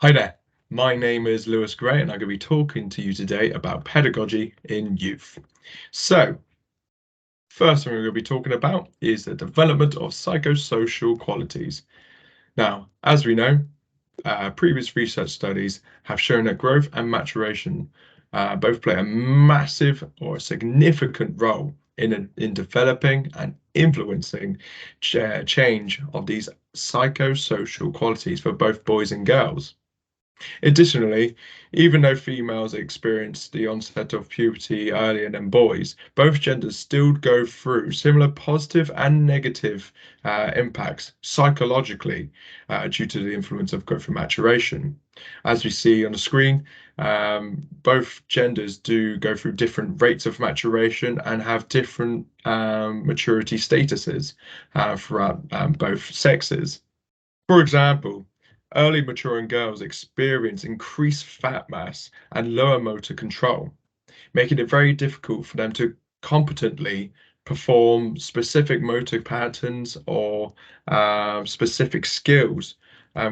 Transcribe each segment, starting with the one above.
Hi there, my name is Lewis Gray and I'm going to be talking to you today about pedagogy in youth. So, first thing we're going to be talking about is the development of psychosocial qualities. Now, as we know, previous research studies have shown that growth and maturation both play a massive or a significant role in developing and influencing change of these psychosocial qualities for both boys and girls. Additionally, even though females experience the onset of puberty earlier than boys, both genders still go through similar positive and negative impacts psychologically due to the influence of growth and maturation. As we see on the screen, both genders do go through different rates of maturation and have different maturity statuses throughout both sexes. For example, early maturing girls experience increased fat mass and lower motor control, making it very difficult for them to competently perform specific motor patterns or specific skills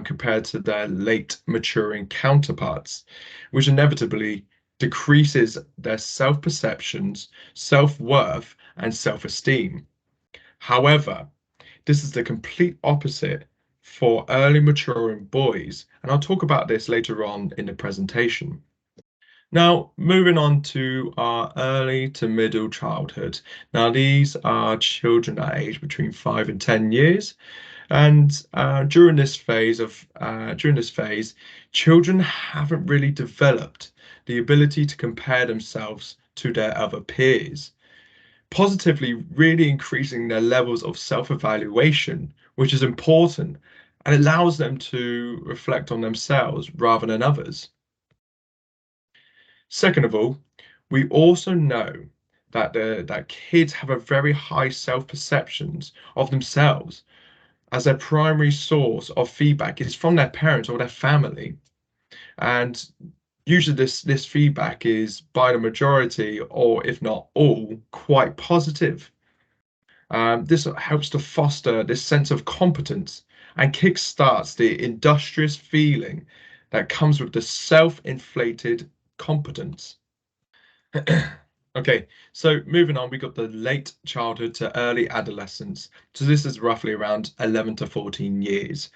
compared to their late maturing counterparts, which inevitably decreases their self-perceptions, self-worth, and self-esteem. However, this is the complete opposite for early maturing boys, and I'll talk about this later on in the presentation. Now, moving on to our early to middle childhood. Now, these are children that age between 5 and 10 years, and during this phase, children haven't really developed the ability to compare themselves to their other peers, positively really increasing their levels of self-evaluation, which is important and allows them to reflect on themselves rather than others. Second of all, we also know that kids have a very high self-perceptions of themselves, as their primary source of feedback is from their parents or their family. And usually this feedback is by the majority, or if not all, quite positive. This helps to foster this sense of competence and kickstarts the industrious feeling that comes with the self-inflated competence. Okay, so moving on, we got the late childhood to early adolescence. So this is roughly around 11 to 14 years.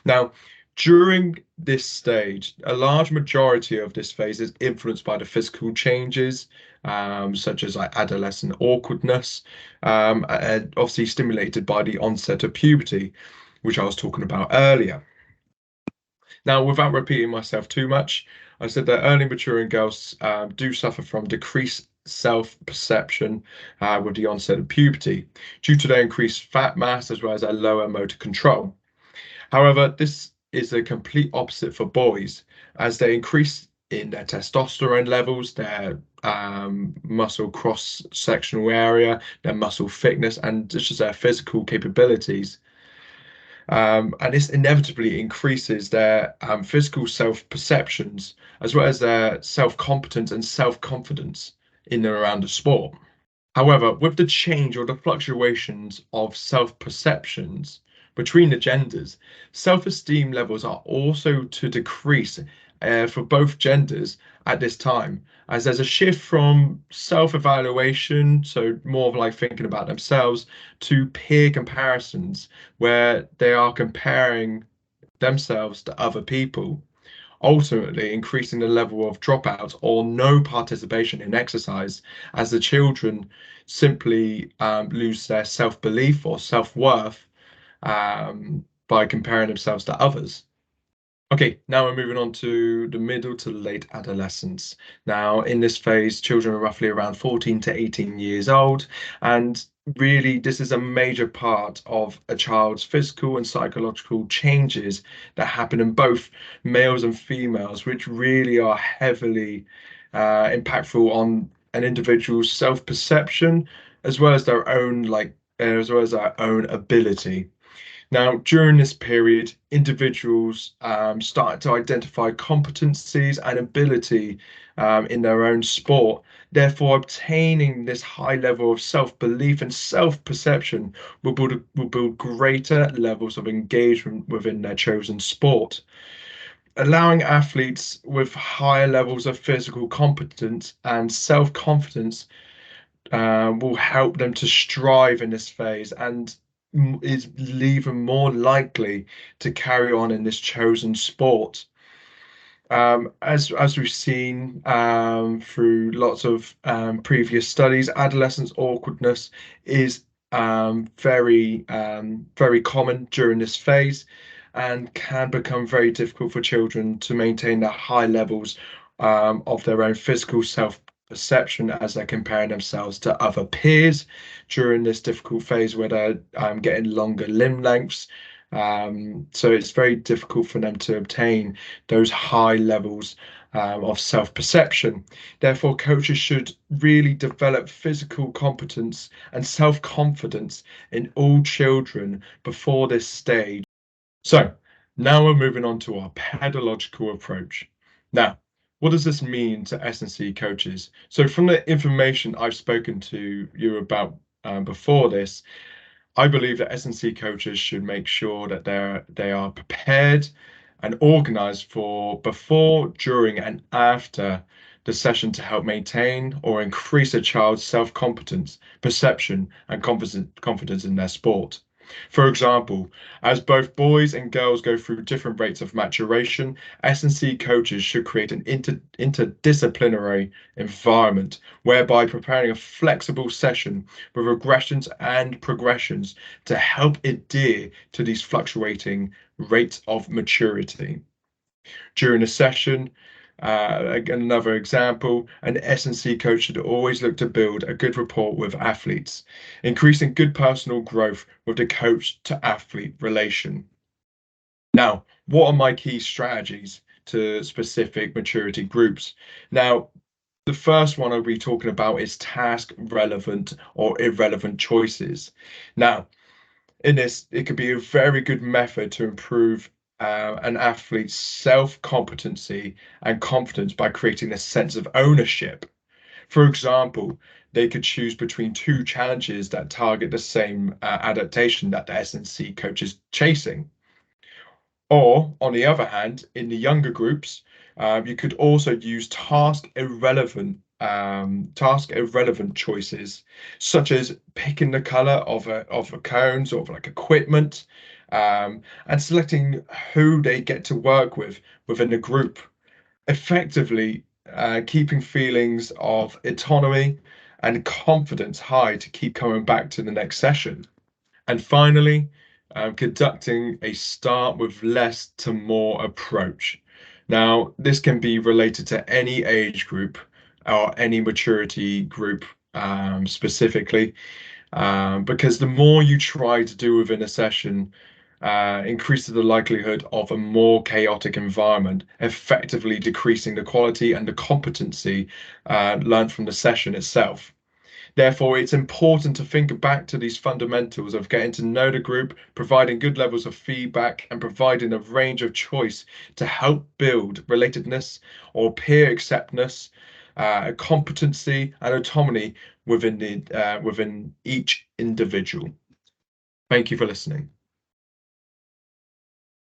Now, during this stage, a large majority of this phase is influenced by the physical changes, such as like adolescent awkwardness, and obviously stimulated by the onset of puberty, which I was talking about earlier. Now, without repeating myself too much, I said that early maturing girls do suffer from decreased self-perception with the onset of puberty due to their increased fat mass as well as their lower motor control. However, this is a complete opposite for boys as they increase in their testosterone levels, their muscle cross-sectional area, their muscle thickness, and just their physical capabilities. And this inevitably increases their physical self-perceptions as well as their self-competence and self-confidence in and around the sport. However, with the change or the fluctuations of self-perceptions between the genders, self-esteem levels are also to decrease for both genders at this time, as there's a shift from self-evaluation, so more of like thinking about themselves, to peer comparisons, where they are comparing themselves to other people, ultimately increasing the level of dropouts or no participation in exercise, as the children simply lose their self-belief or self-worth by comparing themselves to others. Okay, now we're moving on to the middle to late adolescence. Now, in this phase, children are roughly around 14 to 18 years old, and really, this is a major part of a child's physical and psychological changes that happen in both males and females, which really are heavily impactful on an individual's self-perception, as well as their own, as well as our own ability. Now, during this period, individuals start to identify competencies and ability in their own sport. Therefore, obtaining this high level of self-belief and self-perception will build greater levels of engagement within their chosen sport. Allowing athletes with higher levels of physical competence and self-confidence will help them to strive in this phase and is even more likely to carry on in this chosen sport. As we've seen through lots of previous studies, adolescence awkwardness is very common during this phase and can become very difficult for children to maintain their high levels of their own physical self-perception as they're comparing themselves to other peers during this difficult phase where they're getting longer limb lengths. So it's very difficult for them to obtain those high levels of self-perception. Therefore, coaches should really develop physical competence and self-confidence in all children before this stage. So now we're moving on to our pedagogical approach. Now, what does this mean to S&C coaches? So from the information I've spoken to you about before this, I believe that S&C coaches should make sure that they are prepared and organized for before, during, and after the session to help maintain or increase a child's self-competence, perception, and confidence in their sport. For example, as both boys and girls go through different rates of maturation, S&C coaches should create an interdisciplinary environment whereby preparing a flexible session with regressions and progressions to help adhere to these fluctuating rates of maturity. During a session, another example, an S&C coach should always look to build a good rapport with athletes, increasing good personal growth with the coach to athlete relation. Now, what are my key strategies to specific maturity groups? Now, the first one I'll be talking about is task relevant or irrelevant choices. Now, in this, it could be a very good method to improve an athlete's self-competency and confidence by creating a sense of ownership. For example, they could choose between two challenges that target the same adaptation that the S&C coach is chasing. Or, on the other hand, in the younger groups, you could also use task irrelevant choices, such as picking the color of a cone, sort of like equipment, and selecting who they get to work with within the group, effectively keeping feelings of autonomy and confidence high to keep coming back to the next session. And finally, conducting a start with less to more approach. Now, this can be related to any age group or any maturity group specifically, because the more you try to do within a session, increases the likelihood of a more chaotic environment, effectively decreasing the quality and the competency learned from the session itself. Therefore, it's important to think back to these fundamentals of getting to know the group, providing good levels of feedback, and providing a range of choice to help build relatedness or peer acceptance, competency, and autonomy within each individual. Thank you for listening.